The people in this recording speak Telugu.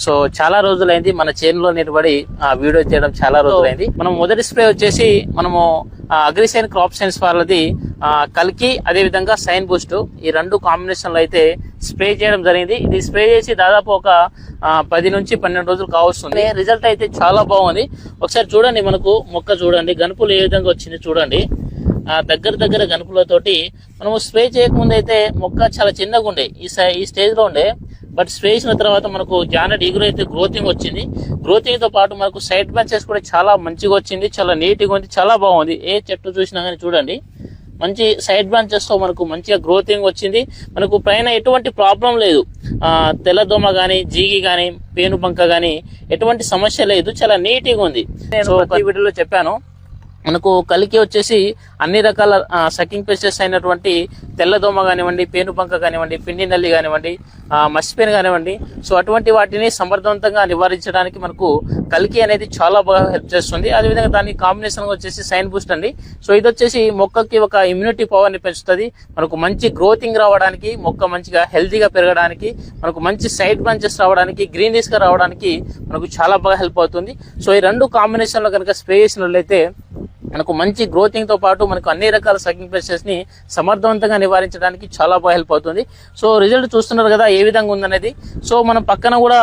సో చాలా రోజులైంది మన చేనులో నిలబడి వీడియో చేయడం, చాలా రోజులైంది. మనం మొదటి స్ప్రే వచ్చేసి మనము అగ్రిసైన్ క్రాప్ సైన్స్ వాళ్ళది కల్కి, అదే విధంగా సైన్ బూస్ట్, ఈ రెండు కాంబినేషన్ లో అయితే స్ప్రే చేయడం జరిగింది. ఇది స్ప్రే చేసి దాదాపు ఒక 10 నుంచి 12 రోజులు కావస్తుంది. రిజల్ట్ అయితే చాలా బాగుంది. ఒకసారి చూడండి, మనకు మొక్క చూడండి, గనుపులు ఏ విధంగా వచ్చింది చూడండి. దగ్గర గనుపులతోటి మనము స్ప్రే చేయకముందు అయితే మొక్క చాలా చిన్నగా ఉండే, ఈ స్టేజ్ లో ఉండే. బట్ స్ప్రే చేసిన తర్వాత మనకు జానెట్ ఈగురు అయితే గ్రోతింగ్ వచ్చింది. గ్రోతింగ్ తో పాటు మనకు సైడ్ బ్రాంచెస్ కూడా చాలా మంచిగా వచ్చింది, చాలా నీట్గా ఉంది, చాలా బాగుంది. ఏ చెట్టు చూసినా కానీ చూడండి, మంచి సైడ్ బ్రాంచెస్ తో మనకు మంచిగా గ్రోతింగ్ వచ్చింది. మనకు పైన ఎటువంటి ప్రాబ్లం లేదు, తెల్లదోమ గానీ, జీగి గానీ, పేనుబంక గానీ ఎటువంటి సమస్య లేదు, చాలా నీట్గా ఉంది. నేను ప్రతి వీడియోలో చెప్పాను, మనకు కలికి వచ్చేసి అన్ని రకాల సకింగ్ పెస్టెస్ అయినటువంటి తెల్లదోమ కానివ్వండి, పేనుబంక కానివ్వండి, పిండి నల్లి కానివ్వండి, మసిపేను కానివ్వండి, సో అటువంటి వాటిని సమర్థవంతంగా నివారించడానికి మనకు కలికి అనేది చాలా బాగా హెల్ప్ చేస్తుంది. అదేవిధంగా దాని కాంబినేషన్ వచ్చేసి సైన్ బూస్ట్ అండి. సో ఇది వచ్చేసి మొక్కకి ఒక ఇమ్యూనిటీ పవర్ ని పెంచుతుంది. మనకు మంచి గ్రోతింగ్ రావడానికి, మొక్క మంచిగా హెల్తీగా పెరగడానికి, మనకు మంచి సైడ్ బ్రాంచెస్ రావడానికి, గ్రీనరీస్ గా రావడానికి మనకు చాలా బాగా హెల్ప్ అవుతుంది. సో ఈ రెండు కాంబినేషన్ లో కనుక స్ప్రే చేసినట్లయితే మనకు మంచి గ్రోతింగ్ తో పాటు మనకు అన్ని రకాల సకింగ్ పెస్టెస్ ని సమర్థవంతంగా నివారించడానికి చాలా బాగా హెల్ప్ అవుతుంది. సో రిజల్ట్ చూస్తున్నారు కదా ఏ విధంగా ఉందనేది. సో మనం పక్కన కూడా